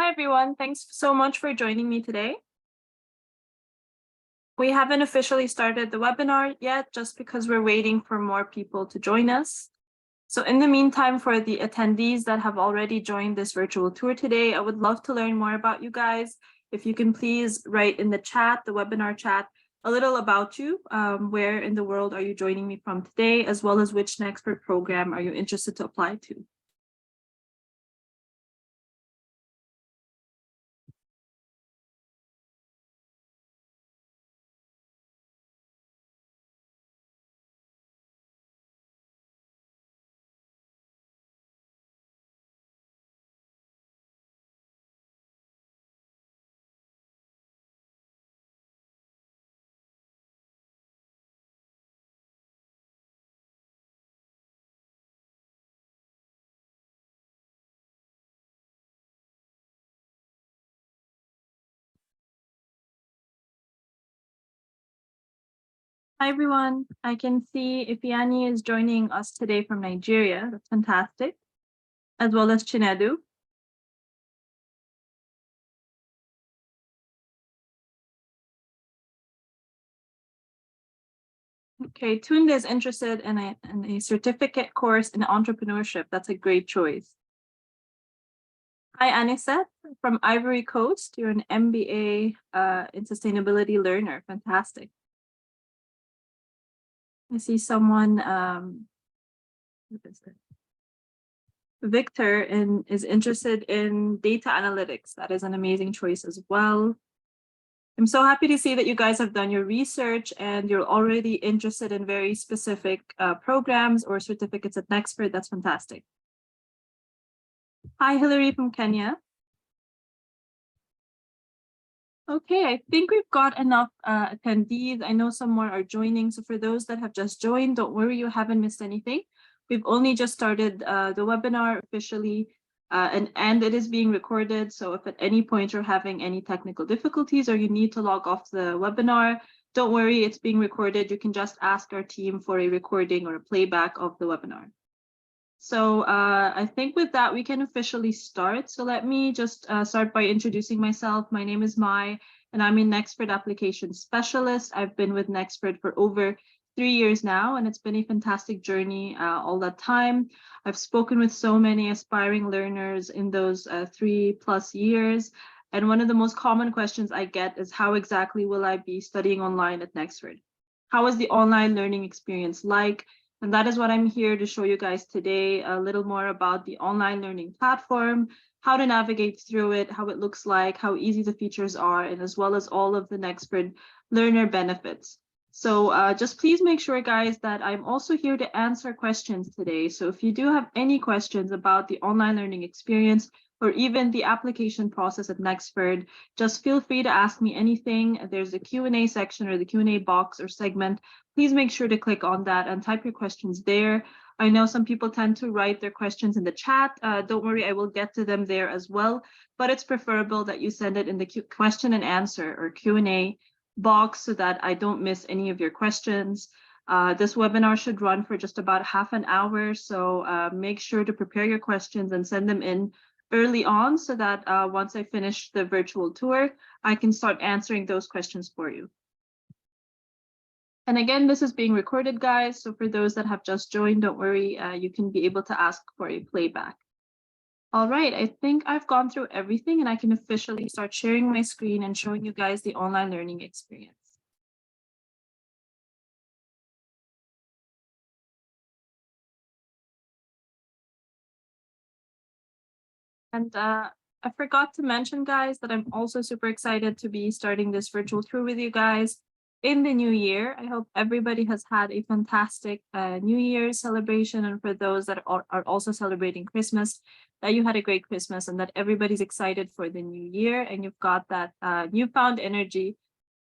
Hi, everyone. Thanks so much for joining me today. We haven't officially started the webinar yet, just because we're waiting for more people to join us. So in the meantime, for the attendees that have already joined this virtual tour today, I would love to learn more about you guys. If you can please write in the chat, the webinar chat, a little about you. Where in the world are you joining me from today, as well as which Nexford program are you interested to apply to? Hi, everyone. I can see Ifiani is joining us today from Nigeria. That's fantastic. As well as Chinedu. Okay, Tunde is interested in a certificate course in entrepreneurship. That's a great choice. Hi, Anisette from Ivory Coast. You're an MBA in sustainability learner. Fantastic. I see someone, what is it? Victor is interested in data analytics. That is an amazing choice as well. I'm so happy to see that you guys have done your research and you're already interested in very specific programs or certificates at Nexford. That's fantastic. Hi, Hillary from Kenya. Okay, I think we've got enough attendees. I know some more are joining. So for those that have just joined, don't worry, you haven't missed anything. We've only just started the webinar officially, and it is being recorded. So if at any point you're having any technical difficulties or you need to log off the webinar, don't worry, it's being recorded. You can just ask our team for a recording or a playback of the webinar. So I think with that, we can officially start. So let me just start by introducing myself. My name is Mai, and I'm a Nexford Application Specialist. I've been with Nexford for over 3 years now, and it's been a fantastic journey all that time. I've spoken with so many aspiring learners in those 3+ years. And one of the most common questions I get is, how exactly will I be studying online at Nexford? How is the online learning experience like? And that is what I'm here to show you guys today, a little more about the online learning platform, how to navigate through it, how it looks like, how easy the features are, and as well as all of the Nexford learner benefits. So just please make sure, guys, that I'm also here to answer questions today. So if you do have any questions about the online learning experience, or even the application process at Nexford, just feel free to ask me anything. There's a Q&A section or the Q&A box or segment. Please make sure to click on that and type your questions there. I know some people tend to write their questions in the chat. Don't worry, I will get to them there as well, but it's preferable that you send it in the question and answer or Q&A box so that I don't miss any of your questions. This webinar should run for just about half an hour, so make sure to prepare your questions and send them in early on so that once I finish the virtual tour, I can start answering those questions for you. And again, this is being recorded, guys. So for those that have just joined, don't worry, you can be able to ask for a playback. All right, I think I've gone through everything and I can officially start sharing my screen and showing you guys the online learning experience. And I forgot to mention, guys, that I'm also super excited to be starting this virtual tour with you guys in the new year. I hope everybody has had a fantastic New Year's celebration. And for those that are also celebrating Christmas, that you had a great Christmas and that everybody's excited for the new year and you've got that newfound energy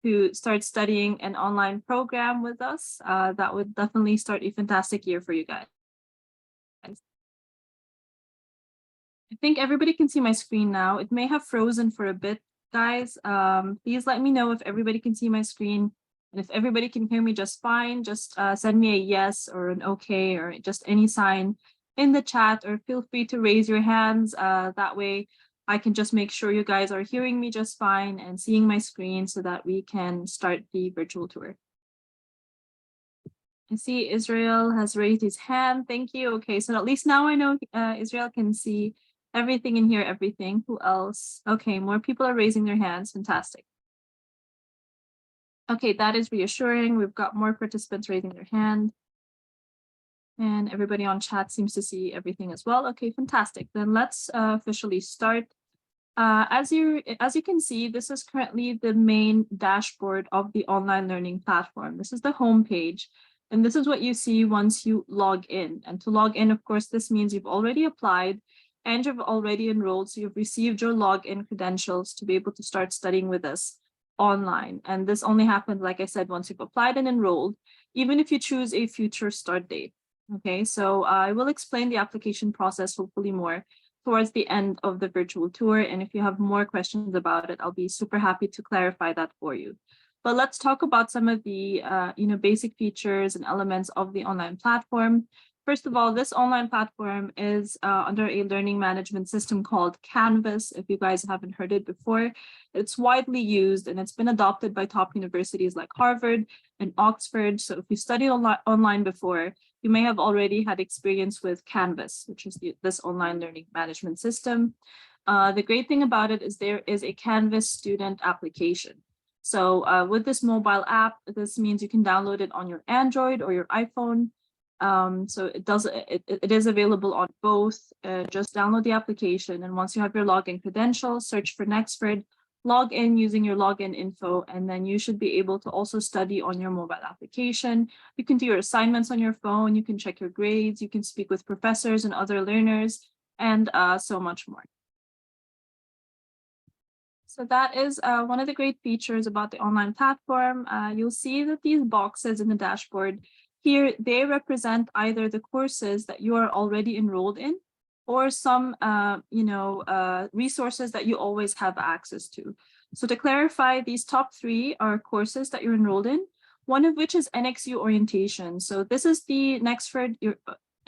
to start studying an online program with us. That would definitely start a fantastic year for you guys. I think everybody can see my screen now. It may have frozen for a bit, guys. Please let me know if everybody can see my screen. And if everybody can hear me just fine, just send me a yes or an okay or just any sign in the chat, or feel free to raise your hands. That way I can just make sure you guys are hearing me just fine and seeing my screen so that we can start the virtual tour. I see Israel has raised his hand. Thank you. Okay, so at least now I know Israel can see everything and hear everything. Who else? Okay, more people are raising their hands. Fantastic. Okay, that is reassuring. We've got more participants raising their hand. And everybody on chat seems to see everything as well. Okay, fantastic. Then let's officially start. As you can see, this is currently the main dashboard of the online learning platform. This is the home page, and this is what you see once you log in. And to log in, of course, this means you've already applied and you've already enrolled, so you've received your login credentials to be able to start studying with us online. And this only happens, like I said, once you've applied and enrolled, even if you choose a future start date. Okay, so I will explain the application process hopefully more towards the end of the virtual tour. And if you have more questions about it, I'll be super happy to clarify that for you. But let's talk about some of the basic features and elements of the online platform. First of all, this online platform is under a learning management system called Canvas. If you guys haven't heard it before, it's widely used and it's been adopted by top universities like Harvard and Oxford. So if you studied online before, you may have already had experience with Canvas, which is this online learning management system. The great thing about it is there is a Canvas student application. So with this mobile app, this means you can download it on your Android or your iPhone. So it is available on both. Just download the application, and once you have your login credentials, search for Nexford, log in using your login info, and then you should be able to also study on your mobile application. You can do your assignments on your phone, you can check your grades, you can speak with professors and other learners, and so much more. So that is one of the great features about the online platform. You'll see that these boxes in the dashboard here, they represent either the courses that you are already enrolled in or some resources that you always have access to. So to clarify, these top three are courses that you're enrolled in, one of which is NXU Orientation. So this is the Nexford,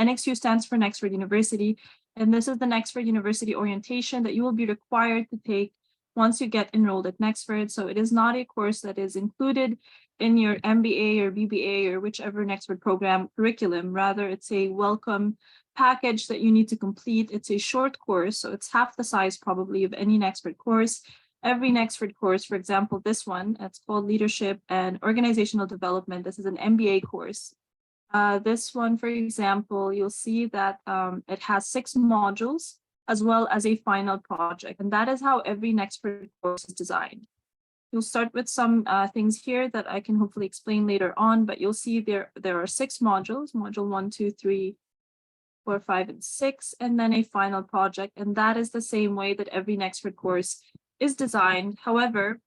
NXU stands for Nexford University, and this is the Nexford University orientation that you will be required to take once you get enrolled at Nexford. So it is not a course that is included in your MBA or BBA or whichever Nexford program curriculum. Rather, it's a welcome package that you need to complete. It's a short course, so it's half the size probably of any Nexford course. Every Nexford course, for example, this one, it's called Leadership and Organizational Development. This is an MBA course. This one, for example, you'll see that it has 6 modules as well as a final project. And that is how every Nexford course is designed. You'll start with some things here that I can hopefully explain later on, but you'll see there are 6 modules, module 1, 2, 3, 4, 5, and 6, and then a final project. And that is the same way that every Nexford course is designed. However,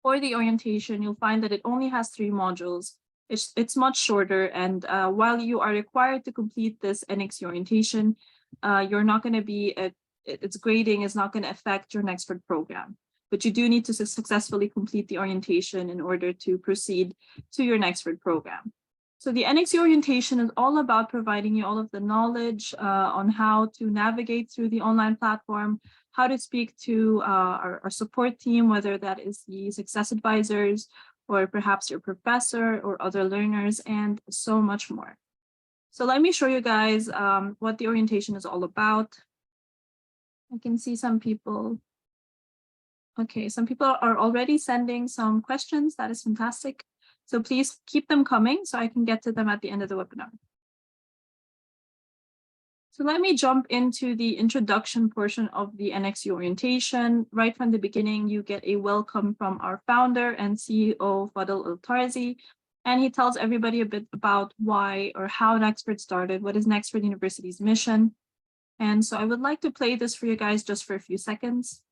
for the orientation, you'll find that it only has 3 modules. It's much shorter, and while you are required to complete this NXU orientation, you're not going to be, its grading is not going to affect your Nexford program, but you do need to successfully complete the orientation in order to proceed to your Nexford program. So the NXU orientation is all about providing you all of the knowledge on how to navigate through the online platform, how to speak to our support team, whether that is the success advisors or perhaps your professor or other learners, and so much more. So let me show you guys what the orientation is all about. I can see some people. Okay, some people are already sending some questions. That is fantastic. So please keep them coming so I can get to them at the end of the webinar. So let me jump into the introduction portion of the NXU orientation. Right from the beginning, you get a welcome from our founder and CEO, Fadel Al-Tarzi, and he tells everybody a bit about why or how Nexford started, what is Nexford University's mission. And so I would like to play this for you guys just for a few seconds.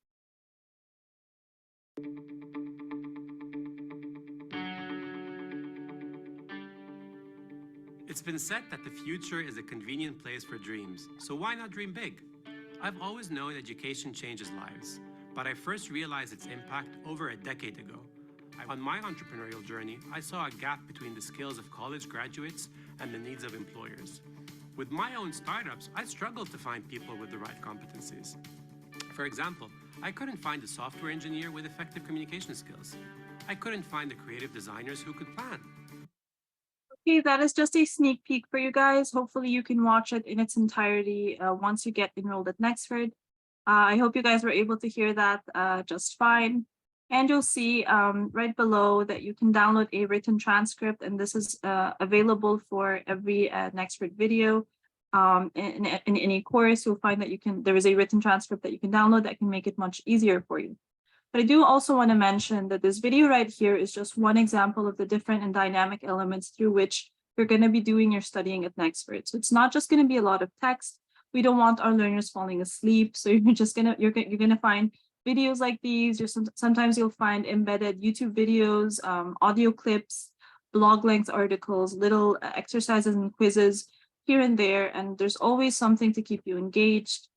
It's been said that the future is a convenient place for dreams, so why not dream big? I've always known education changes lives, but I first realized its impact over a decade ago. On my entrepreneurial journey, I saw a gap between the skills of college graduates and the needs of employers. With my own startups, I struggled to find people with the right competencies. For example, I couldn't find a software engineer with effective communication skills. I couldn't find the creative designers who could plan. Okay, that is just a sneak peek for you guys. Hopefully you can watch it in its entirety once you get enrolled at Nexford. I hope you guys were able to hear that just fine. And you'll see right below that you can download a written transcript, and this is available for every Nexford video. In any course, you'll find that there is a written transcript that you can download that can make it much easier for you. But I do also want to mention that this video right here is just one example of the different and dynamic elements through which you're going to be doing your studying at Nexford. So it's not just going to be a lot of text. We don't want our learners falling asleep. So you're gonna find videos like these. Sometimes you'll find embedded YouTube videos, audio clips, blog length articles, little exercises and quizzes here and there. And there's always something to keep you engaged.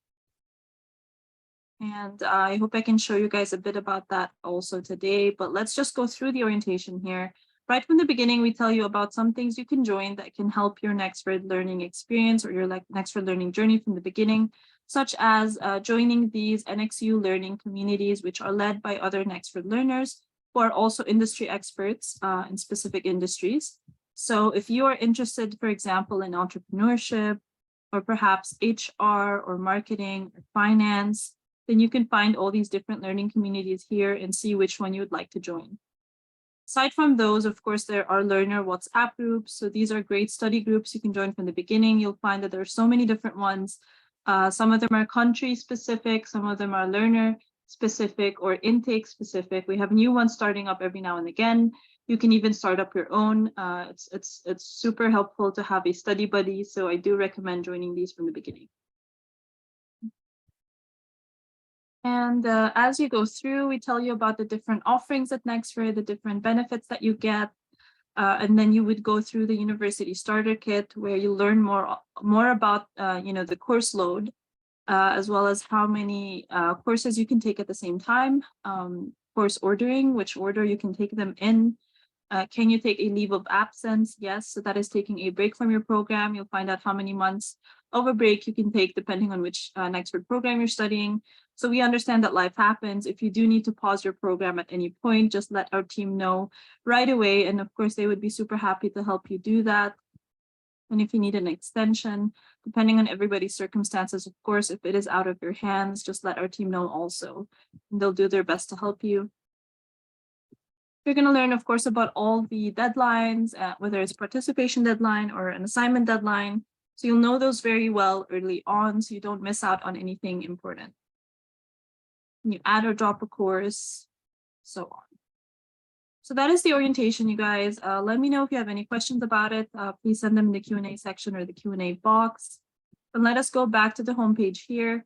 And I hope I can show you guys a bit about that also today, but let's just go through the orientation here. Right from the beginning, we tell you about some things you can join that can help your Nexford learning experience or your Nexford learning journey from the beginning, such as joining these NXU learning communities, which are led by other Nexford learners who are also industry experts in specific industries. So if you are interested, for example, in entrepreneurship, or perhaps HR or marketing or finance, then you can find all these different learning communities here and see which one you would like to join. Aside from those, of course, there are learner WhatsApp groups. So these are great study groups you can join from the beginning. You'll find that there are so many different ones. Some of them are country specific, some of them are learner specific or intake specific. We have new ones starting up every now and again. You can even start up your own. It's super helpful to have a study buddy. So I do recommend joining these from the beginning. And as you go through, we tell you about the different offerings at Nexford, the different benefits that you get. And then you would go through the university starter kit where you learn more about the course load, as well as how many courses you can take at the same time, course ordering, which order you can take them in. Can you take a leave of absence? Yes, so that is taking a break from your program. You'll find out how many months of a break you can take depending on which Nexford program you're studying. So we understand that life happens. If you do need to pause your program at any point, just let our team know right away. And of course, they would be super happy to help you do that. And if you need an extension, depending on everybody's circumstances, of course, if it is out of your hands, just let our team know also. And they'll do their best to help you. You're going to learn, of course, about all the deadlines, whether it's a participation deadline or an assignment deadline. So you'll know those very well early on, so you don't miss out on anything important. You add or drop a course, so on. So that is the orientation, you guys. Let me know if you have any questions about it. Please send them in the Q&A section or the Q&A box. And let us go back to the homepage here.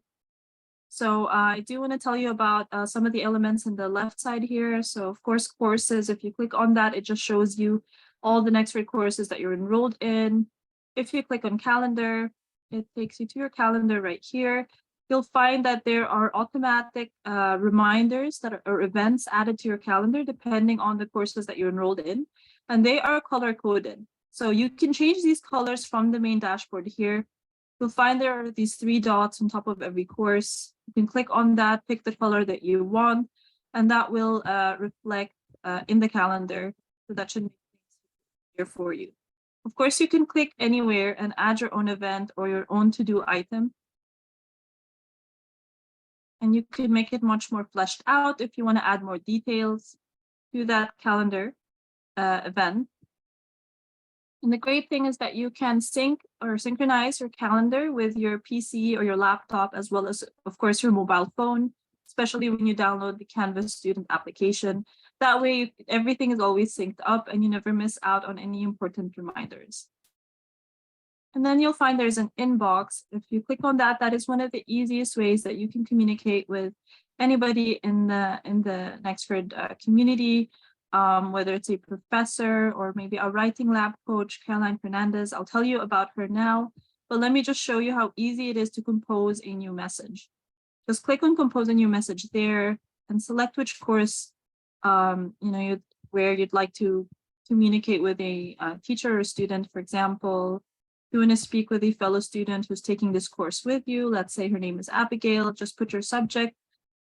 So I do want to tell you about some of the elements in the left side here. So of course, courses, if you click on that, it just shows you all the Nexford courses that you're enrolled in. If you click on calendar, it takes you to your calendar right here. You'll find that there are automatic reminders or events added to your calendar depending on the courses that you're enrolled in, and they are color coded. So you can change these colors from the main dashboard here. You'll find there are these 3 dots on top of every course. You can click on that, pick the color that you want, and that will reflect in the calendar. So that should make things easier for you. Of course, you can click anywhere and add your own event or your own to-do item. And you can make it much more fleshed out if you want to add more details to that calendar event. And the great thing is that you can sync or synchronize your calendar with your PC or your laptop, as well as, of course, your mobile phone, especially when you download the Canvas student application. That way, everything is always synced up and you never miss out on any important reminders. And then you'll find there's an inbox. If you click on that, that is one of the easiest ways that you can communicate with anybody in the Nexford community, whether it's a professor or maybe a writing lab coach, Caroline Fernandez. I'll tell you about her now, but let me just show you how easy it is to compose a new message. Just click on compose a new message there and select which course where you'd like to communicate with a teacher or student. For example, if you want to speak with a fellow student who's taking this course with you, let's say her name is Abigail, just put your subject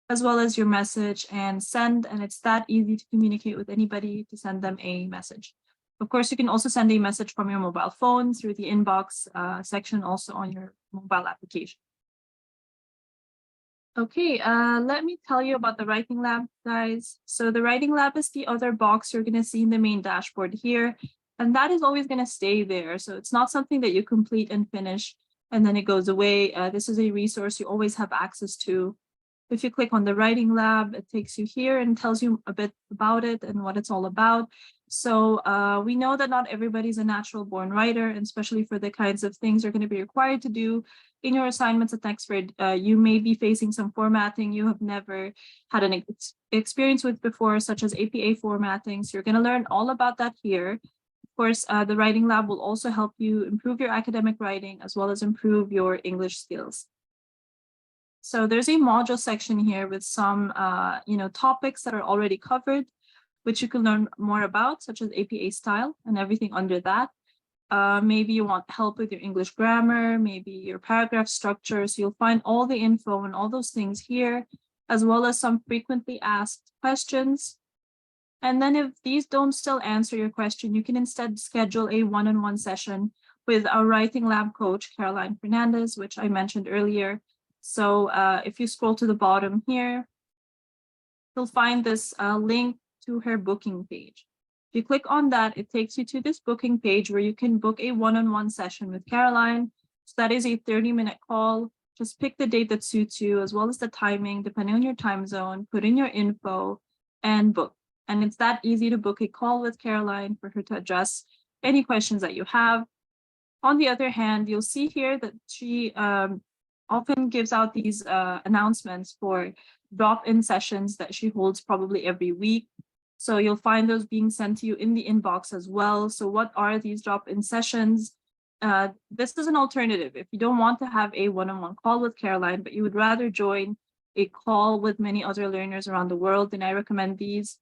as well as your message and send, and it's that easy to communicate with anybody to send them a message. Of course, you can also send a message from your mobile phone through the inbox section also on your mobile application. Okay, let me tell you about the writing lab, guys. So the writing lab is the other box you're going to see in the main dashboard here, and that is always going to stay there. So it's not something that you complete and finish and then it goes away. This is a resource you always have access to. If you click on the writing lab, it takes you here and tells you a bit about it and what it's all about. So we know that not everybody's a natural born writer, and especially for the kinds of things you're going to be required to do in your assignments at Nexford, you may be facing some formatting you have never had an experience with before, such as APA formatting. So you're going to learn all about that here. Of course, the writing lab will also help you improve your academic writing as well as improve your English skills. So there's a module section here with some topics that are already covered, which you can learn more about, such as APA style and everything under that. Maybe you want help with your English grammar, maybe your paragraph structure. So you'll find all the info and all those things here, as well as some frequently asked questions. And then if these don't still answer your question, you can instead schedule a one-on-one session with our writing lab coach, Caroline Fernandez, which I mentioned earlier. So if you scroll to the bottom here, you'll find this link to her booking page. If you click on that, it takes you to this booking page where you can book a one-on-one session with Caroline. So that is a 30-minute call. Just pick the date that suits you, as well as the timing, depending on your time zone, put in your info and book. And it's that easy to book a call with Caroline for her to address any questions that you have. On the other hand, you'll see here that she often gives out these announcements for drop-in sessions that she holds probably every week. So you'll find those being sent to you in the inbox as well. So what are these drop-in sessions? This is an alternative. If you don't want to have a one-on-one call with Caroline, but you would rather join a call with many other learners around the world, then I recommend these.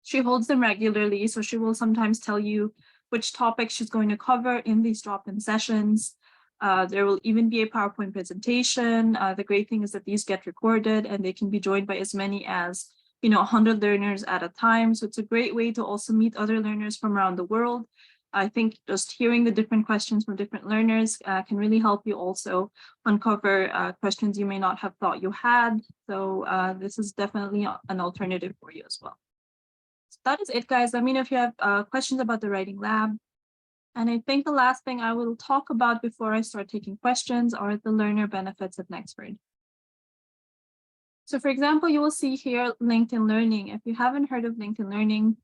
She holds them regularly, so she will sometimes tell you which topics she's going to cover in these drop-in sessions. There will even be a PowerPoint presentation. The great thing is that these get recorded and they can be joined by as many as 100 learners at a time. So it's a great way to also meet other learners from around the world. I think just hearing the different questions from different learners can really help you also uncover questions you may not have thought you had. So this is definitely an alternative for you as well. So that is it, guys. Let me know if you have questions about the writing lab. And I think the last thing I will talk about before I start taking questions are the learner benefits at Nexford. So for example, you will see here LinkedIn Learning. If you haven't heard of LinkedIn Learning,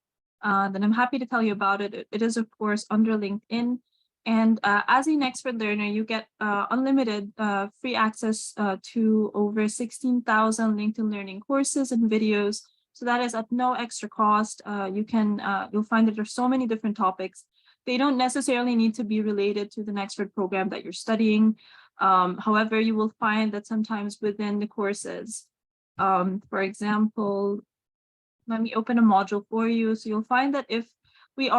then I'm happy to tell you about it. It is, of course, under LinkedIn. And as a Nexford learner, you get unlimited free access to over 16,000 LinkedIn Learning courses and videos. So that is at no extra cost. You'll find that there's so many different topics. They don't necessarily need to be related to the Nexford program that you're studying. However, you will find that sometimes within the courses, for example, let me open a module for you. So you'll find that if we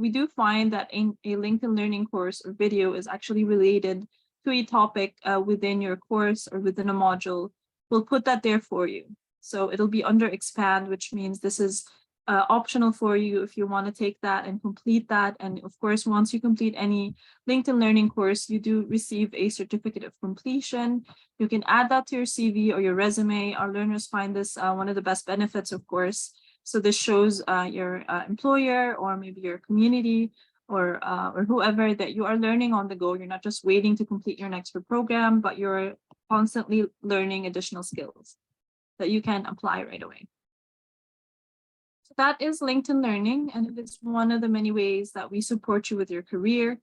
do find that a LinkedIn Learning course or video is actually related to a topic within your course or within a module, we'll put that there for you. So it'll be under expand, which means this is optional for you if you want to take that and complete that. And of course, once you complete any LinkedIn Learning course, you do receive a certificate of completion. You can add that to your CV or your resume. Our learners find this one of the best benefits, of course. So this shows your employer or maybe your community or whoever that you are learning on the go. You're not just waiting to complete your Nexford program, but you're constantly learning additional skills that you can apply right away. So that is LinkedIn Learning, and it is one of the many ways that we support you with your career.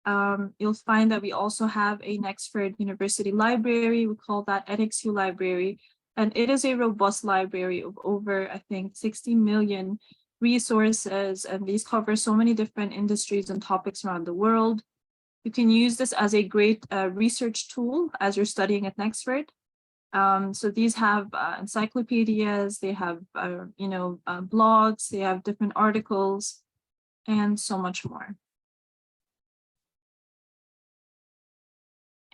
You'll find that we also have a Nexford University library. We call that NXU library, and it is a robust library of over, I think, 60 million resources, and these cover so many different industries and topics around the world. You can use this as a great research tool as you're studying at Nexford. So these have encyclopedias, they have, blogs, they have different articles, and so much more.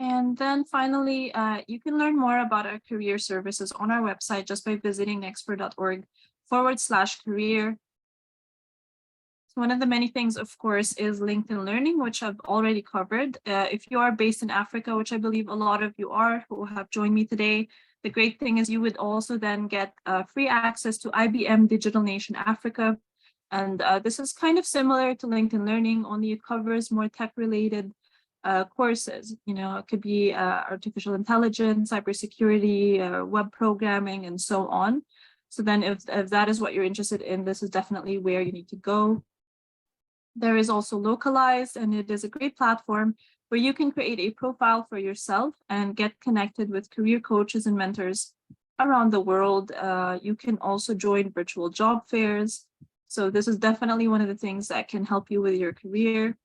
And then finally, you can learn more about our career services on our website just by visiting nexford.org/career. So one of the many things, of course, is LinkedIn Learning, which I've already covered. If you are based in Africa, which I believe a lot of you are who have joined me today, the great thing is you would also then get free access to IBM Digital Nation Africa. And this is kind of similar to LinkedIn Learning, only it covers more tech-related courses. You know, it could be artificial intelligence, cybersecurity, web programming, and so on. So then if that is what you're interested in, this is definitely where you need to go. There is also Localized, and it is a great platform where you can create a profile for yourself and get connected with career coaches and mentors around the world. You can also join virtual job fairs. So this is definitely one of the things that can help you with your career.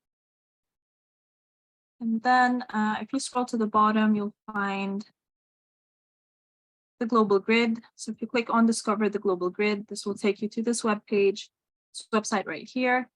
And then if you scroll to the bottom, you'll find the global grid. So if you click on Discover the Global Grid, this will take you to this webpage, this website right here.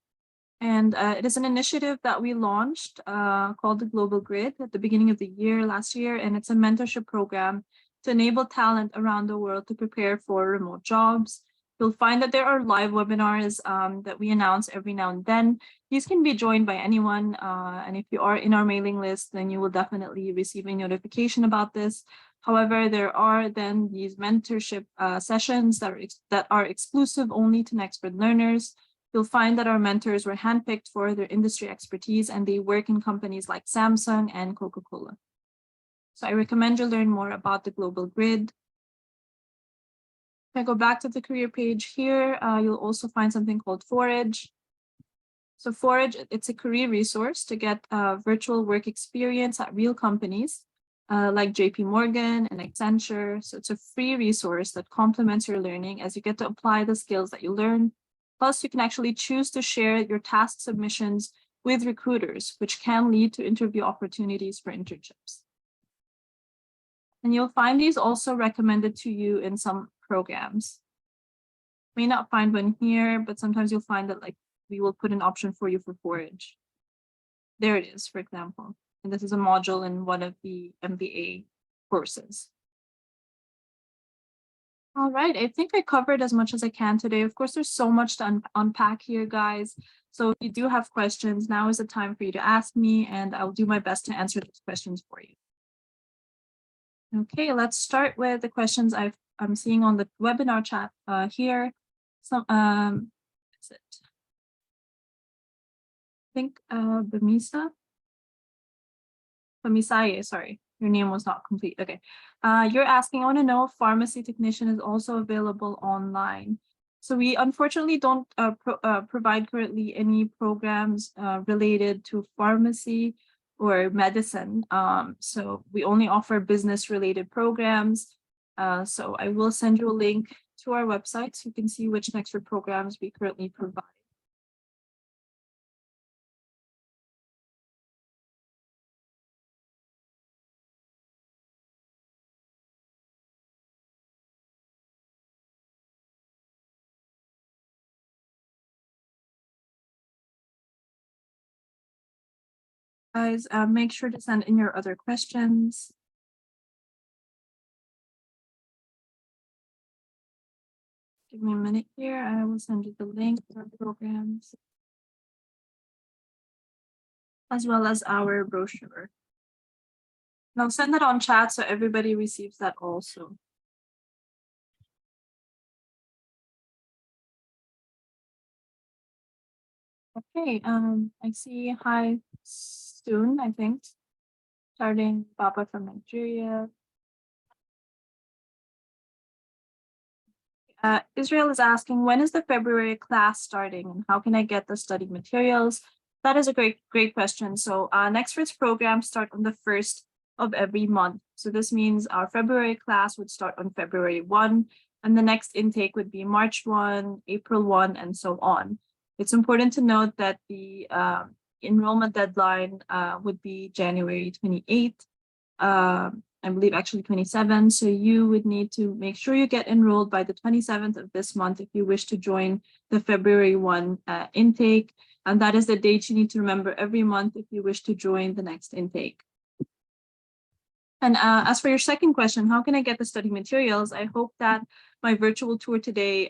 And it is an initiative that we launched called the Global Grid at the beginning of the year, last year. And it's a mentorship program to enable talent around the world to prepare for remote jobs. You'll find that there are live webinars that we announce every now and then. These can be joined by anyone. And if you are in our mailing list, then you will definitely receive a notification about this. However, there are then these mentorship sessions that are exclusive only to Nexford learners. You'll find that our mentors were handpicked for their industry expertise, and they work in companies like Samsung and Coca-Cola. So I recommend you learn more about the Global Grid. If I go back to the career page here, you'll also find something called Forage. So Forage, it's a career resource to get virtual work experience at real companies like JP Morgan and Accenture. So it's a free resource that complements your learning as you get to apply the skills that you learn. Plus, you can actually choose to share your task submissions with recruiters, which can lead to interview opportunities for internships. And you'll find these also recommended to you in some programs. May not find one here, but sometimes you'll find that like we will put an option for you for Forage. There it is, for example. And this is a module in one of the MBA courses. All right, I think I covered as much as I can today. Of course, there's so much to unpack here, guys. So if you do have questions, now is the time for you to ask me, and I'll do my best to answer those questions for you. Okay, let's start with the questions I'm seeing on the webinar chat here. So, that's it. I think Bamisaye, sorry. Your name was not complete. Okay. You're asking, I want to know if pharmacy technician is also available online. So we unfortunately don't provide currently any programs related to pharmacy or medicine. So we only offer business related programs. So I will send you a link to our website so you can see which Nexford programs we currently provide. Guys, make sure to send in your other questions. Give me a minute here. I will send you the link to our programs, as well as our brochure. And I'll send that on chat so everybody receives that also. Okay, I see hi soon, I think. Starting Baba from Nigeria. Israel is asking, when is the February class starting and how can I get the study materials? That is a great question. So Nexford's programs start on the 1st of every month. So this means our February class would start on February 1, and the next intake would be March 1, April 1, and so on. It's important to note that the enrollment deadline would be January 28th. I believe actually 27. So you would need to make sure you get enrolled by the 27th of this month if you wish to join the February 1 intake. And that is the date you need to remember every month if you wish to join the next intake. And as for your second question, how can I get the study materials? I hope that my virtual tour today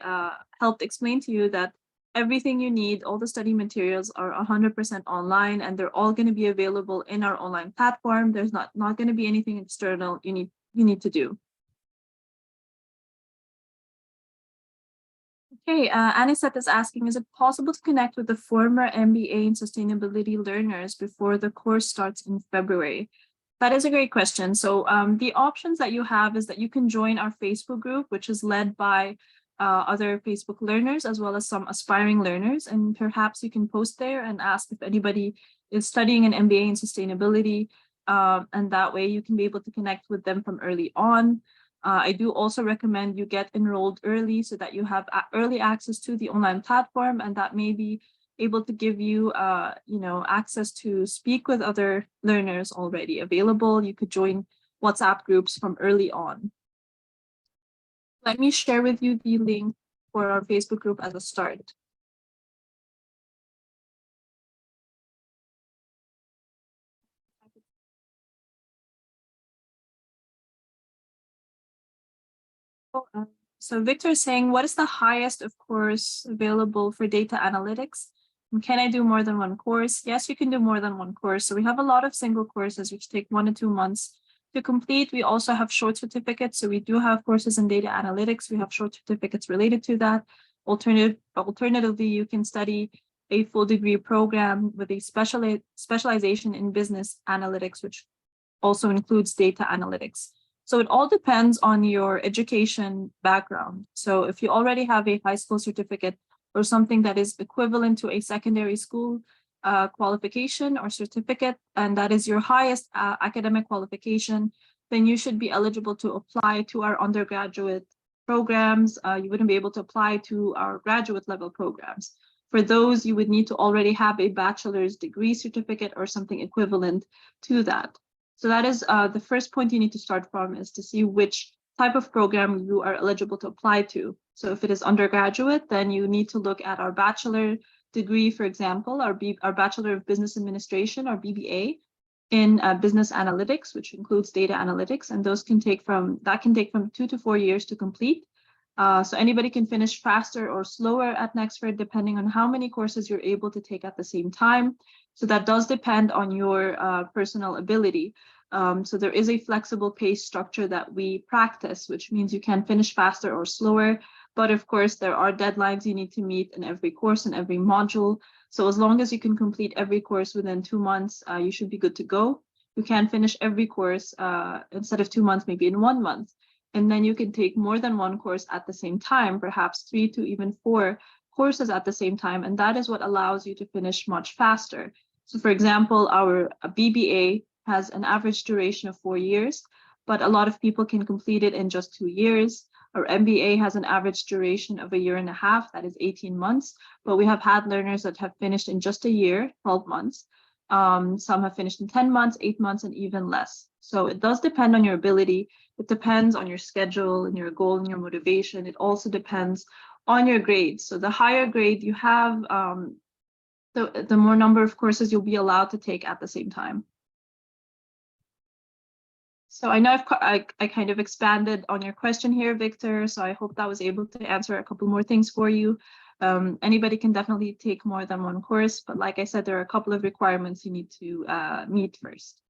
helped explain to you that everything you need, all the study materials are 100% online, and they're all going to be available in our online platform. There's not going to be anything external you need to do. Okay, Anisette is asking, is it possible to connect with the former MBA in sustainability learners before the course starts in February? That is a great question. So the options that you have is that you can join our Facebook group, which is led by other Facebook learners, as well as some aspiring learners. And perhaps you can post there and ask if anybody is studying an MBA in sustainability. And that way you can be able to connect with them from early on. I do also recommend you get enrolled early so that you have early access to the online platform, and that may be able to give you, access to speak with other learners already available. You could join WhatsApp groups from early on. Let me share with you the link for our Facebook group as a start. So Victor is saying, what is the highest of course available for data analytics? And can I do more than one course? Yes, you can do more than one course. So we have a lot of single courses which take 1 to 2 months to complete. We also have short certificates. So we do have courses in data analytics. We have short certificates related to that. Alternatively, you can study a full degree program with a specialization in business analytics, which also includes data analytics. So it all depends on your education background. So if you already have a high school certificate or something that is equivalent to a secondary school qualification or certificate, and that is your highest academic qualification, then you should be eligible to apply to our undergraduate programs. You wouldn't be able to apply to our graduate level programs. For those, you would need to already have a bachelor's degree certificate or something equivalent to that. So that is the first point you need to start from, is to see which type of program you are eligible to apply to. So if it is undergraduate, then you need to look at our bachelor degree, for example, our Bachelor of Business Administration, or BBA, in business analytics, which includes data analytics, and those can take from 2 to 4 years to complete. So anybody can finish faster or slower at Nexford, depending on how many courses you're able to take at the same time. So that does depend on your personal ability. So there is a flexible pace structure that we practice, which means you can finish faster or slower. But of course, there are deadlines you need to meet in every course and every module. So as long as you can complete every course within 2 months, you should be good to go. You can finish every course instead of 2 months, maybe in 1 month. And then you can take more than one course at the same time, perhaps 3 to even 4 courses at the same time. And that is what allows you to finish much faster. So for example, our BBA has an average duration of 4 years, but a lot of people can complete it in just 2 years. Our MBA has an average duration of 1.5 years, that is 18 months, but we have had learners that have finished in just a year, 12 months. Some have finished in 10 months, 8 months, and even less. So it does depend on your ability. It depends on your schedule and your goal and your motivation. It also depends on your grades. So the higher grade you have, the more number of courses you'll be allowed to take at the same time. So I know I kind of expanded on your question here, Victor. So I hope that was able to answer a couple more things for you. Anybody can definitely take more than one course, but like I said, there are a couple of requirements you need to meet first.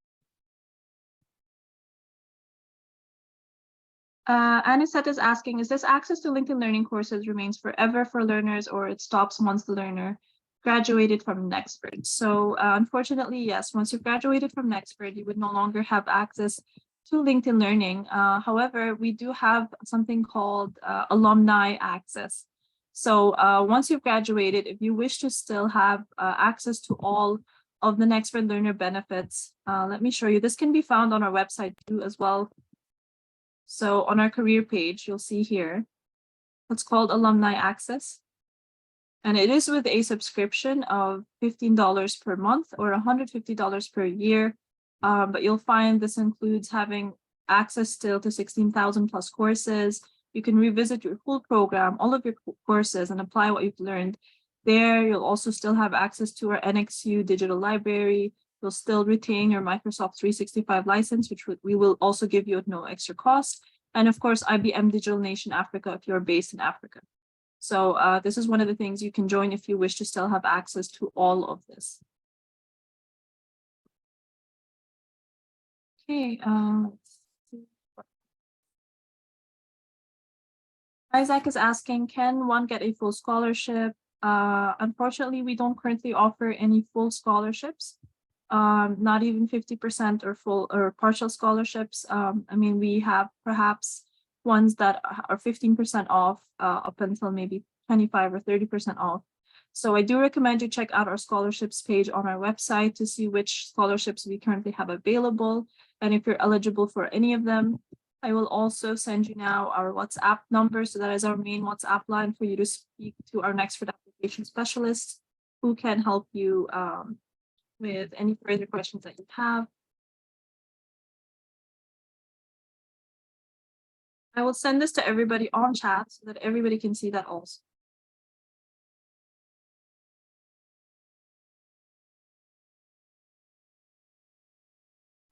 Anisette is asking, is this access to LinkedIn Learning courses remains forever for learners, or it stops once the learner graduated from Nexford? So unfortunately, yes, once you've graduated from Nexford, you would no longer have access to LinkedIn Learning. However, we do have something called alumni access. So once you've graduated, if you wish to still have access to all of the Nexford learner benefits, let me show you. This can be found on our website too as well. So on our career page, you'll see here, it's called Alumni Access. And it is with a subscription of $15 per month or $150 per year. But you'll find this includes having access still to 16,000 plus courses. You can revisit your full program, all of your courses, and apply what you've learned there. You'll also still have access to our NXU digital library, You'll still retain your Microsoft 365 license, which we will also give you at no extra cost. And of course, IBM Digital Nation Africa if you're based in Africa. So this is one of the things you can join if you wish to still have access to all of this. Okay, let's see. Isaac is asking, can one get a full scholarship? Unfortunately, we don't currently offer any full scholarships, not even 50% or full or partial scholarships. I mean, we have perhaps ones that are 15% off up until maybe 25 or 30% off. So I do recommend you check out our scholarships page on our website to see which scholarships we currently have available. And if you're eligible for any of them, I will also send you now our WhatsApp number. So that is our main WhatsApp line for you to speak to our Nexford Application Specialist, who can help you with any further questions that you have. I will send this to everybody on chat so that everybody can see that also.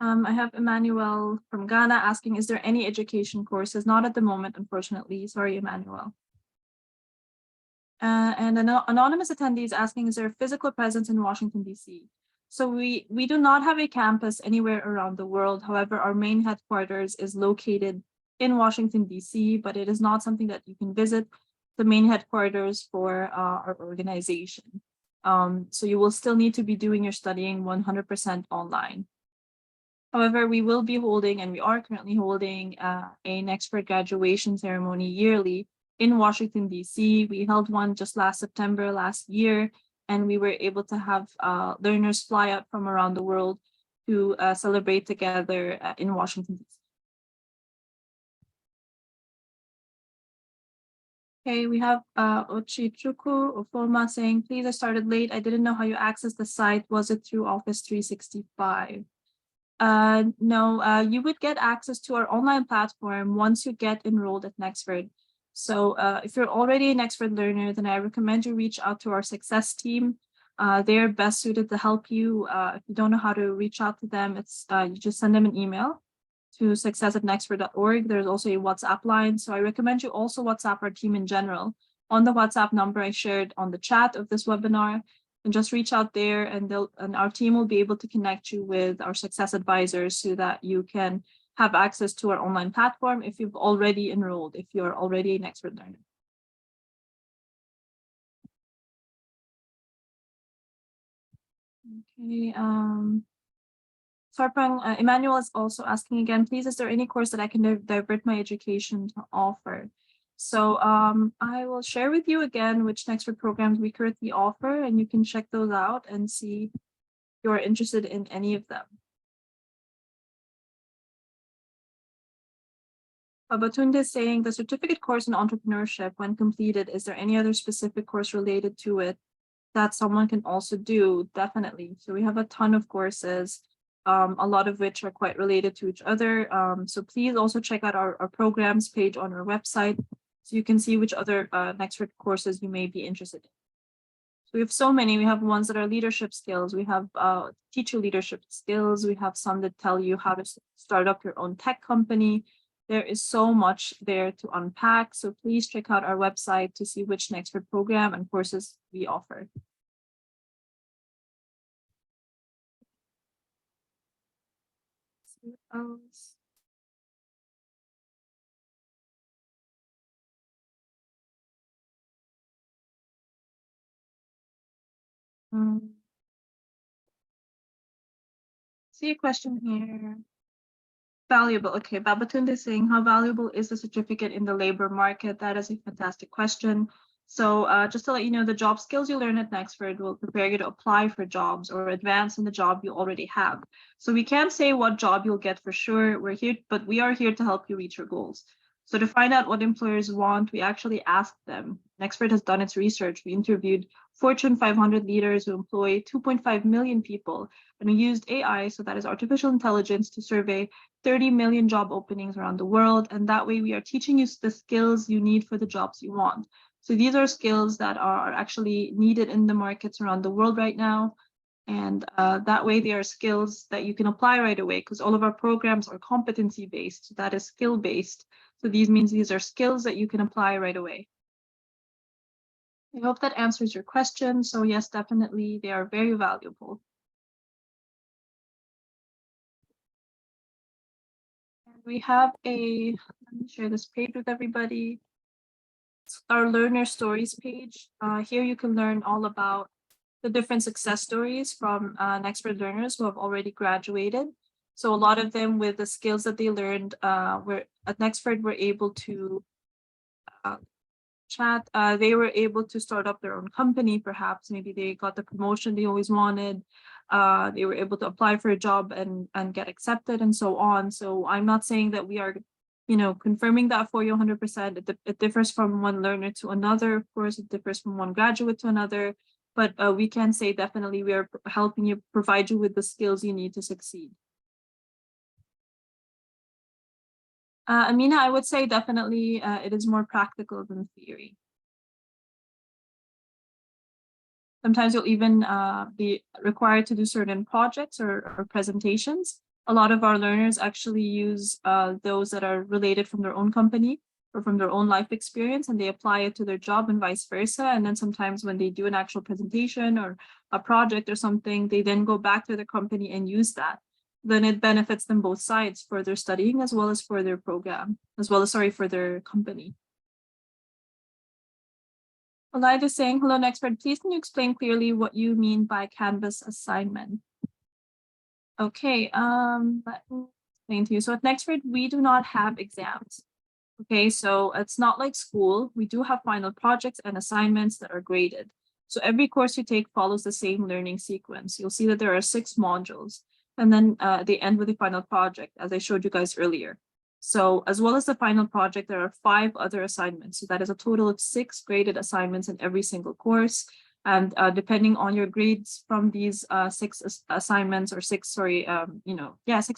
I have Emmanuel from Ghana asking, is there any education courses? Not at the moment, unfortunately. Sorry, Emmanuel. And an anonymous attendee is asking, is there a physical presence in Washington, D.C.? So we do not have a campus anywhere around the world. However, our main headquarters is located in Washington, D.C., but it is not something that you can visit the main headquarters for our organization. So you will still need to be doing your studying 100% online. However, we will be holding, and we are currently holding a Nexford graduation ceremony yearly in Washington, D.C. We held one just last September last year, and we were able to have learners fly up from around the world to celebrate together in Washington, D.C. Okay, we have Ochichuku Ofoma saying, please, I started late. I didn't know how you access the site. Was it through Office 365? No, you would get access to our online platform once you get enrolled at Nexford. So if you're already a Nexford learner, then I recommend you reach out to our success team. They're best suited to help you. If you don't know how to reach out to them, it's you just send them an email to success@nexford.org. There's also a WhatsApp line. So I recommend you also WhatsApp our team in general on the WhatsApp number I shared on the chat of this webinar. And just reach out there, and our team will be able to connect you with our success advisors so that you can have access to our online platform if you've already enrolled, if you're already an Nexford learner. Okay. Sarpang, Emmanuel is also asking again, please, is there any course that I can divert my education to offer? So I will share with you again which Nexford programs we currently offer, and you can check those out and see if you're interested in any of them. Babatunde is saying, the certificate course in entrepreneurship, when completed, is there any other specific course related to it that someone can also do? Definitely. So we have a ton of courses, a lot of which are quite related to each other. So please also check out our programs page on our website so you can see which other Nexford courses you may be interested in. So we have so many. We have ones that are leadership skills. We have teacher leadership skills. We have some that tell you how to start up your own tech company. There is so much there to unpack. So please check out our website to see which Nexford program and courses we offer. See a question here. Valuable. Okay, Babatunde is saying, how valuable is the certificate in the labor market? That is a fantastic question. So just to let you know, the job skills you learn at Nexford will prepare you to apply for jobs or advance in the job you already have. So we can't say what job you'll get for sure. We're here, but we are here to help you reach your goals. So to find out what employers want, we actually asked them. Nexford has done its research. We interviewed Fortune 500 leaders who employ 2.5 million people, and we used AI, so that is artificial intelligence, to survey 30 million job openings around the world. And that way we are teaching you the skills you need for the jobs you want. So these are skills that are actually needed in the markets around the world right now. And that way they are skills that you can apply right away, because all of our programs are competency-based, so that is skill-based. So these are skills that you can apply right away. I hope that answers your question. So yes, definitely, they are very valuable. And we have let me share this page with everybody. It's our learner stories page. Here you can learn all about the different success stories from Nexford learners who have already graduated. So a lot of them, with the skills that they learned, were at Nexford, were able to they were able to start up their own company, perhaps. Maybe they got the promotion they always wanted. They were able to apply for a job and get accepted and so on. So I'm not saying that we are, confirming that for you 100%. It differs from one learner to another. Of course, it differs from one graduate to another. But we can say definitely we are helping you, provide you with the skills you need to succeed. Amina, I would say definitely it is more practical than theory. Sometimes you'll even be required to do certain projects or presentations. A lot of our learners actually use those that are related from their own company or from their own life experience, and they apply it to their job and vice versa. And then sometimes when they do an actual presentation or a project or something, they then go back to the company and use that. Then it benefits them both sides, for their studying as well as for their program, as well as, for their company. Elida is saying, hello, Nexford, please can you explain clearly what you mean by Canvas assignment? Okay, let me explain to you. So at Nexford, we do not have exams. Okay, so it's not like school. We do have final projects and assignments that are graded. So every course you take follows the same learning sequence. You'll see that there are 6 modules, and then they end with the final project, as I showed you guys earlier. So as well as the final project, there are 5 other assignments. So that is a total of 6 graded assignments in every single course. And depending on your grades from these 6 assignments, or 6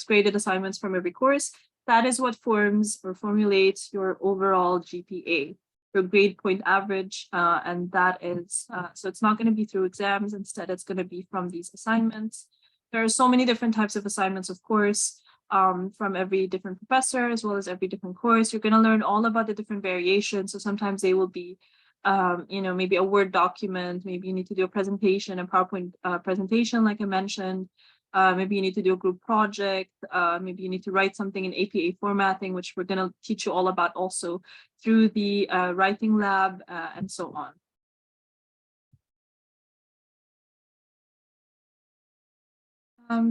graded assignments from every course, that is what forms or formulates your overall GPA, your grade point average. And that is, so it's not going to be through exams. Instead, it's going to be from these assignments. There are so many different types of assignments, of course, from every different professor, as well as every different course. You're going to learn all about the different variations. So sometimes they will be, maybe a Word document. Maybe you need to do a presentation, a PowerPoint presentation, like I mentioned. Maybe you need to do a group project. Maybe you need to write something in APA formatting, which we're going to teach you all about also through the writing lab, and so on.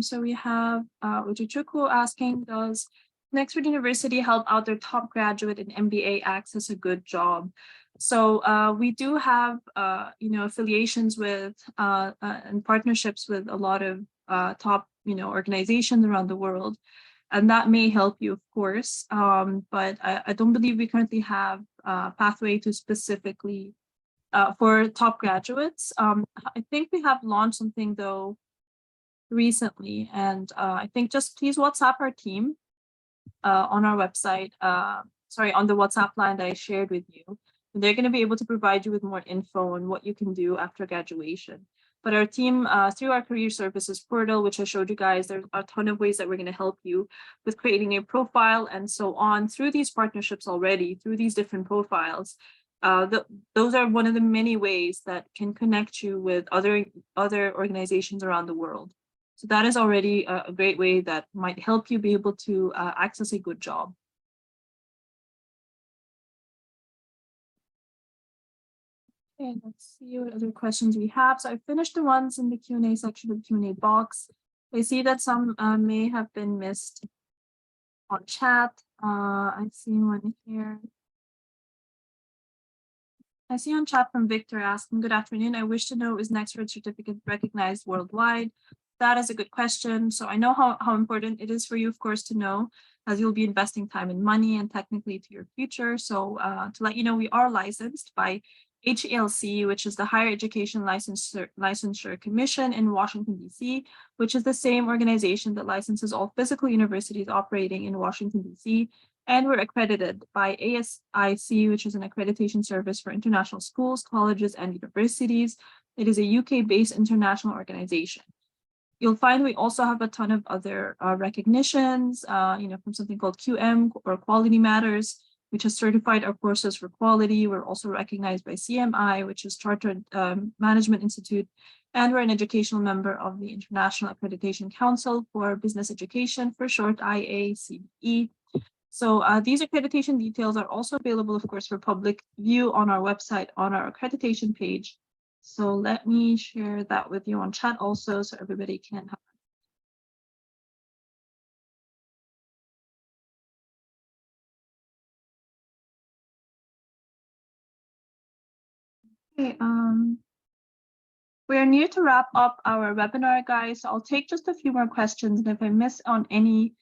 So we have Ujuchuku asking, does Nexford University help out their top graduate in MBA access a good job? So we do have, affiliations with and partnerships with a lot of top, organizations around the world, and that may help you, of course. But I don't believe we currently have a pathway to specifically for top graduates. I think we have launched something though recently, and I think just please WhatsApp our team on our website, on the WhatsApp line that I shared with you. And they're going to be able to provide you with more info on what you can do after graduation. But our team, through our career services portal, which I showed you guys, there's a ton of ways that we're going to help you with creating a profile and so on through these partnerships already, through these different profiles. Those are one of the many ways that can connect you with other organizations around the world. So that is already a great way that might help you be able to access a good job. Okay, let's see what other questions we have. So I finished the ones in the Q&A section of the Q&A box. I see that some may have been missed on chat. I see one here. I see on chat from Victor asking, good afternoon. I wish to know, is Nexford certificate recognized worldwide? That is a good question. So I know how important it is for you, of course, to know, as you'll be investing time and money and technically to your future. So to let you know, we are licensed by HELC, which is the Higher Education Licensure Commission in Washington, D.C., which is the same organization that licenses all physical universities operating in Washington, D.C. And we're accredited by ASIC, which is an accreditation service for international schools, colleges, and universities. It is a UK-based international organization. You'll find we also have a ton of other recognitions, from something called QM or Quality Matters, which has certified our courses for quality. We're also recognized by CMI, which is Chartered Management Institute, and we're an educational member of the International Accreditation Council for Business Education, for short IACBE. So these accreditation details are also available, of course, for public view on our website on our accreditation page. So let me share that with you on chat also, so everybody can have. Okay, we are near to wrap up our webinar, guys. So I'll take just a few more questions, and if I miss out on any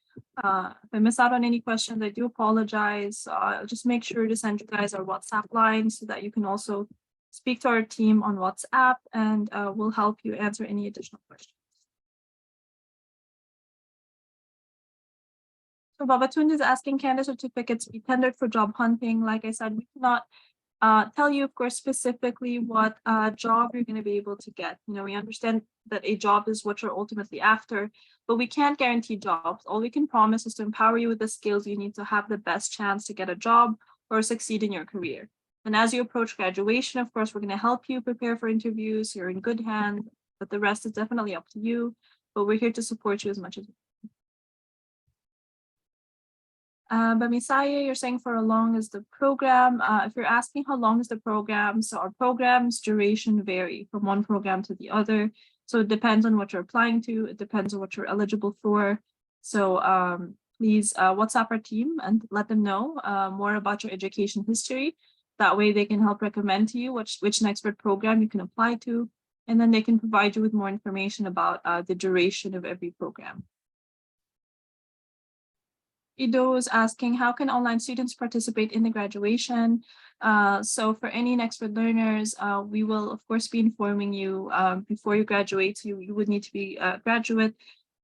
questions, I do apologize. I'll just make sure to send you guys our WhatsApp line so that you can also speak to our team on WhatsApp, and we'll help you answer any additional questions. So Babatund is asking, can the certificates be tendered for job hunting? Like I said, we cannot tell you, of course, specifically what job you're going to be able to get. We understand that a job is what you're ultimately after, but we can't guarantee jobs. All we can promise is to empower you with the skills you need to have the best chance to get a job or succeed in your career. And as you approach graduation, of course, we're going to help you prepare for interviews. You're in good hands, but the rest is definitely up to you. But we're here to support you as much as we can. But Misaya, you're saying for how long is the program? If you're asking how long is the program, so our program's duration vary from one program to the other. So it depends on what you're applying to. It depends on what you're eligible for. So please WhatsApp our team and let them know more about your education history. That way they can help recommend to you which Nexford program you can apply to. And then they can provide you with more information about the duration of every program. Ido is asking, how can online students participate in the graduation? So for any Nexford learners, we will, of course, be informing you before you graduate. So you would need to be a graduate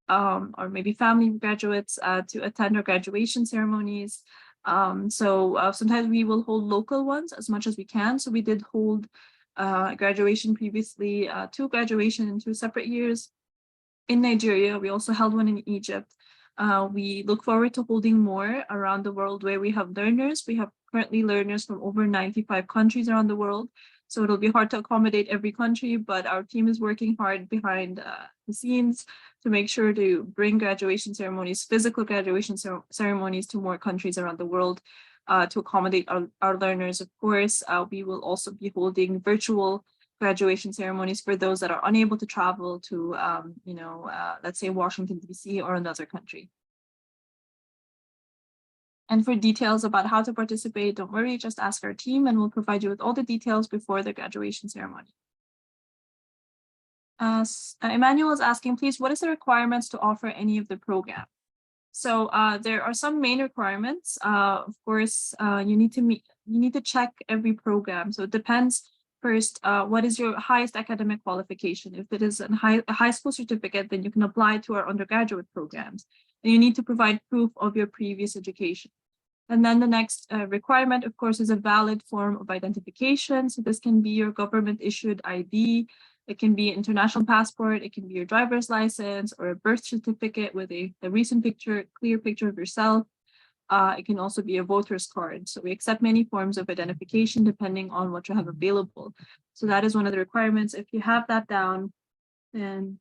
or maybe family graduates to attend our graduation ceremonies. Sometimes we will hold local ones as much as we can. So we did hold graduation previously, 2 graduation in 2 separate years. In Nigeria, we also held one in Egypt. We look forward to holding more around the world where we have learners. We have currently learners from over 95 countries around the world. So it'll be hard to accommodate every country, but our team is working hard behind the scenes to make sure to bring graduation ceremonies, physical graduation ceremonies to more countries around the world to accommodate our learners. Of course, we will also be holding virtual graduation ceremonies for those that are unable to travel to, let's say Washington, D.C. or another country. And for details about how to participate, don't worry, just ask our team and we'll provide you with all the details before the graduation ceremony. Emmanuel is asking, please, what is the requirements to offer any of the program? So there are some main requirements. Of course, you need to check every program. So it depends. First, what is your highest academic qualification? If it is a high school certificate, then you can apply to our undergraduate programs. And you need to provide proof of your previous education. And then the next requirement, of course, is a valid form of identification. So this can be your government issued ID. It can be international passport. It can be your driver's license or a birth certificate with a recent picture, clear picture of yourself. It can also be a voter's card. So we accept many forms of identification depending on what you have available. So that is one of the requirements. If you have that down, then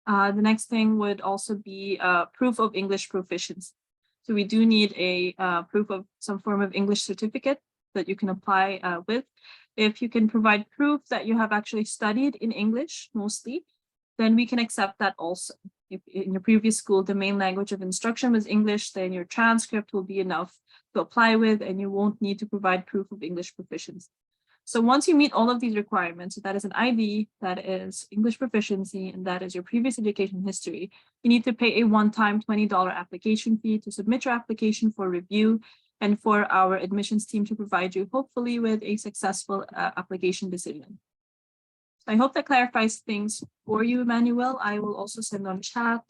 the next thing would also be proof of English proficiency. So we do need a proof of some form of English certificate that you can apply with. If you can provide proof that you have actually studied in English mostly, then we can accept that also. If in your previous school, the main language of instruction was English, then your transcript will be enough to apply with, and you won't need to provide proof of English proficiency. So once you meet all of these requirements, so that is an ID, that is English proficiency, and that is your previous education history, you need to pay a one-time $20 application fee to submit your application for review and for our admissions team to provide you, hopefully, with a successful application decision. I hope that clarifies things for you, Emmanuel. I will also send on chat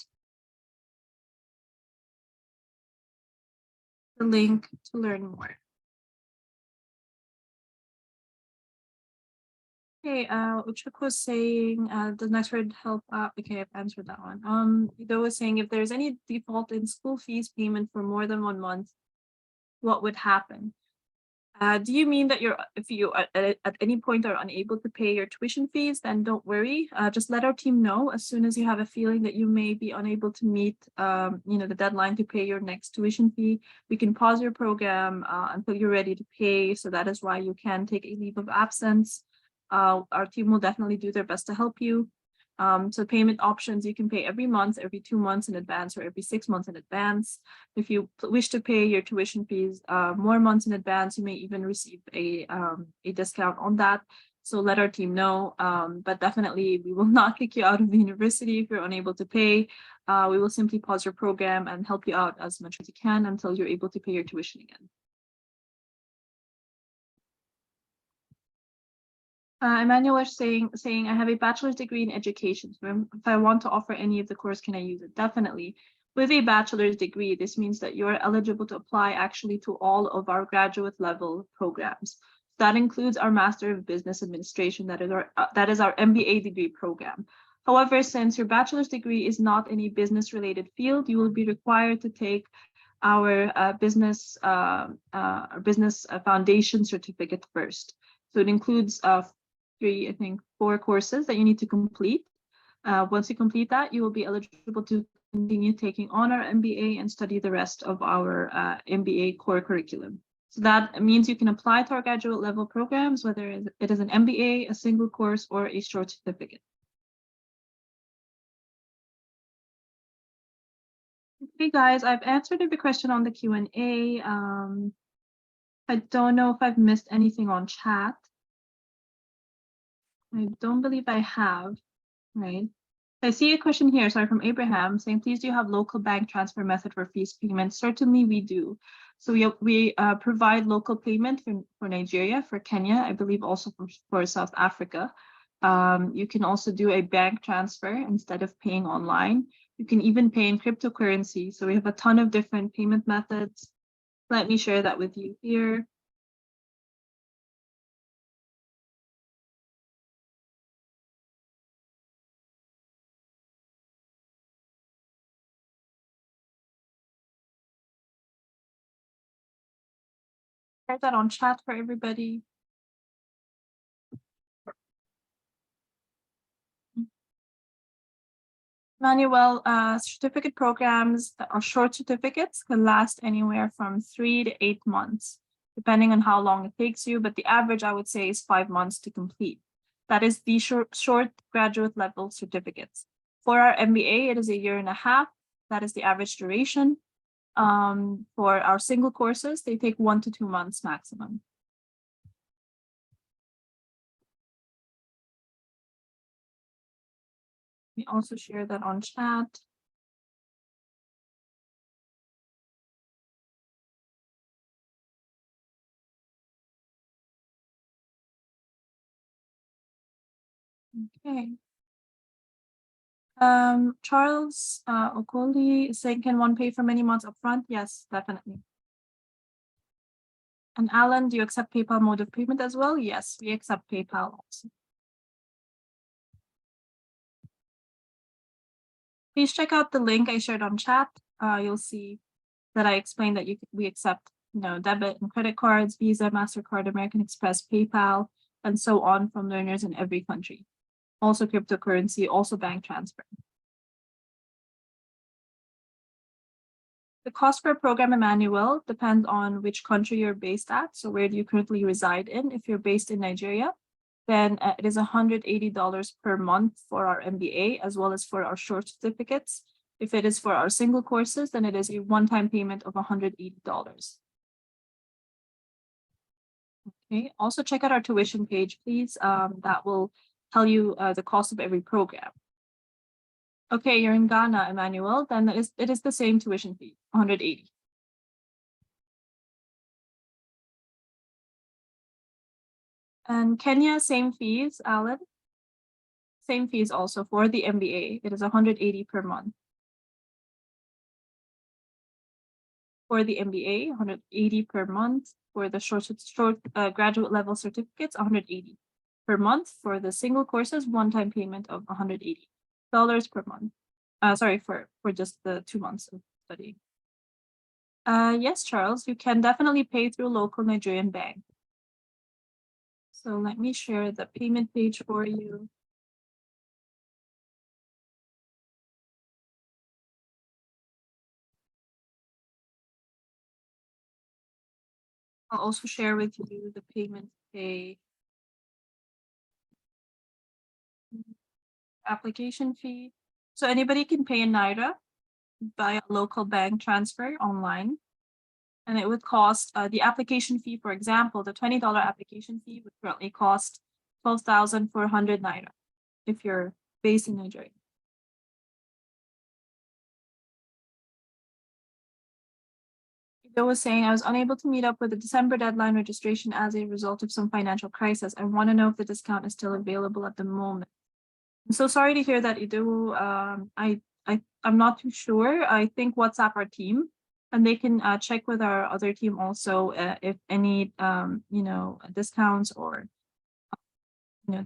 the link to learn more. Okay, Uchuk was saying, does Nexford help out? Okay, I've answered that one. Ido was saying if there's any default in school fees payment for more than 1 month, what would happen? Do you mean that if you at any point are unable to pay your tuition fees, then don't worry. Just let our team know as soon as you have a feeling that you may be unable to meet, the deadline to pay your next tuition fee. We can pause your program until you're ready to pay. So that is why you can take a leave of absence. Our team will definitely do their best to help you. So payment options, you can pay every month, every 2 months in advance, or every 6 months in advance. If you wish to pay your tuition fees more months in advance, you may even receive a discount on that. So let our team know. But definitely, we will not kick you out of the university if you're unable to pay. We will simply pause your program and help you out as much as you can until you're able to pay your tuition again. Emmanuel is saying I have a bachelor's degree in education. So if I want to offer any of the course, can I use it? Definitely. With a bachelor's degree, this means that you are eligible to apply actually to all of our graduate level programs. That includes our Master of Business Administration. That is our MBA degree program. However, since your bachelor's degree is not in a business related field, you will be required to take our business foundation certificate first. So it includes 4 courses that you need to complete. Once you complete that, you will be eligible to continue taking on our MBA and study the rest of our MBA core curriculum. So that means you can apply to our graduate level programs, whether it is an MBA, a single course, or a short certificate. Okay, guys, I've answered every question on the Q&A. I don't know if I've missed anything on chat. I don't believe I have, right? I see a question here, sorry, from Abraham saying, please do you have local bank transfer method for fees payment? Certainly we do. So we provide local payment for Nigeria, for Kenya, I believe also for South Africa. You can also do a bank transfer instead of paying online. You can even pay in cryptocurrency. So we have a ton of different payment methods. Let me share that with you here. Share that on chat for everybody. Manuel, certificate programs or short certificates can last anywhere from 3 to 8 months, depending on how long it takes you. But the average, I would say, is 5 months to complete. That is the short graduate level certificates. For our MBA, it is 1.5 years. That is the average duration. For our single courses, they take 1 to 2 months maximum. We also share that on chat. Okay. Charles Okoli is saying, can one pay for many months upfront? Yes, definitely. And Alan, do you accept PayPal mode of payment as well? Yes, we accept PayPal also. Please check out the link I shared on chat. You'll see that I explained that we accept debit and credit cards, Visa, MasterCard, American Express, PayPal, and so on from learners in every country. Also cryptocurrency, also bank transfer. The cost per program, Emmanuel, depends on which country you're based at. So where do you currently reside in? If you're based in Nigeria, then it is $180 per month for our MBA, as well as for our short certificates. If it is for our single courses, then it is a one-time payment of $180. Okay, also check out our tuition page, please. That will tell you the cost of every program. Okay, you're in Ghana, Emmanuel, then it is the same tuition fee, $180. And Kenya, same fees, Alan. Same fees also for the MBA. It is $180 per month. For the MBA, $180 per month. For the short graduate level certificates, $180. per month for the single courses, one-time payment of $180 per month. Sorry, for just the 2 months of study. Yes, Charles, you can definitely pay through local Nigerian bank. So let me share the payment page for you. I'll also share with you the payment pay application fee. So anybody can pay in Naira by a local bank transfer online. And it would cost the application fee, for example, the $20 application fee would currently cost 12,400 Naira if you're based in Nigeria. Joe was saying, I was unable to meet up with the December deadline registration as a result of some financial crisis. I want to know if the discount is still available at the moment. I'm so sorry to hear that, Ido. I'm not too sure. I think WhatsApp our team, and they can check with our other team also if any discounts or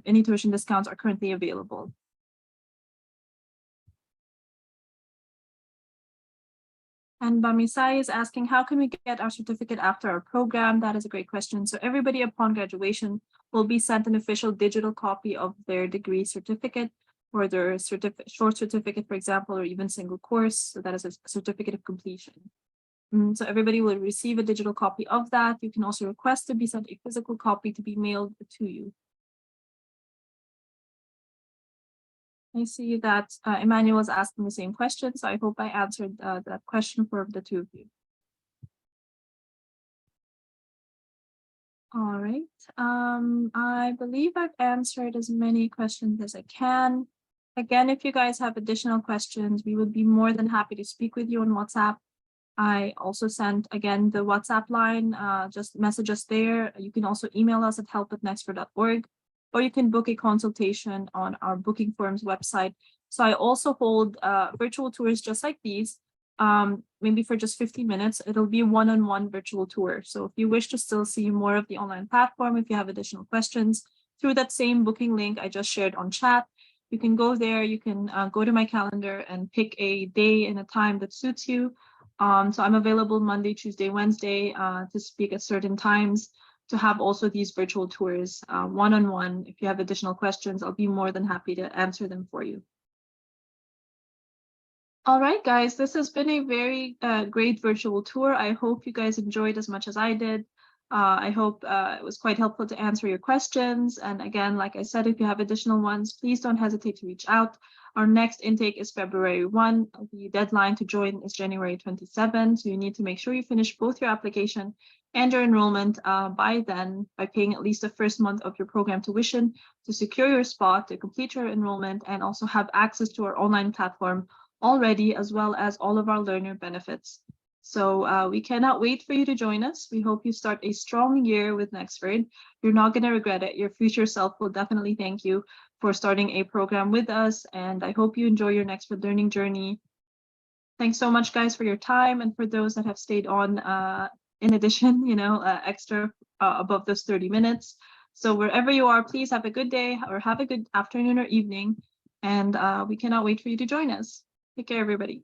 any tuition discounts are currently available. And Bamisai is asking, how can we get our certificate after our program? That is a great question. So everybody upon graduation will be sent an official digital copy of their degree certificate or their short certificate, for example, or even single course. So that is a certificate of completion. So everybody will receive a digital copy of that. You can also request to be sent a physical copy to be mailed to you. I see that Emmanuel is asking the same question, so I hope I answered that question for the two of you. All right, I believe I've answered as many questions as I can. Again, if you guys have additional questions, we would be more than happy to speak with you on WhatsApp. I also sent, again, the WhatsApp line, just message us there. You can also email us at help@nexford.org, or you can book a consultation on our booking forms website. So I also hold virtual tours just like these, maybe for just 15 minutes. It'll be a one-on-one virtual tour. So if you wish to still see more of the online platform, if you have additional questions, through that same booking link I just shared on chat, you can go there, you can go to my calendar and pick a day and a time that suits you. So I'm available Monday, Tuesday, Wednesday to speak at certain times, to have also these virtual tours one-on-one. If you have additional questions, I'll be more than happy to answer them for you. All right, guys, this has been a very great virtual tour. I hope you guys enjoyed as much as I did. I hope it was quite helpful to answer your questions. And again, like I said, if you have additional ones, please don't hesitate to reach out. Our next intake is February 1. The deadline to join is January 27. So you need to make sure you finish both your application and your enrollment by then, by paying at least the first month of your program tuition to secure your spot, to complete your enrollment, and also have access to our online platform already, as well as all of our learner benefits. So we cannot wait for you to join us. We hope you start a strong year with Nexford. You're not going to regret it. Your future self will definitely thank you for starting a program with us. And I hope you enjoy your Nexford learning journey. Thanks so much, guys, for your time. And for those that have stayed on, in addition, extra above those 30 minutes. So wherever you are, please have a good day or have a good afternoon or evening. And we cannot wait for you to join us. Take care, everybody.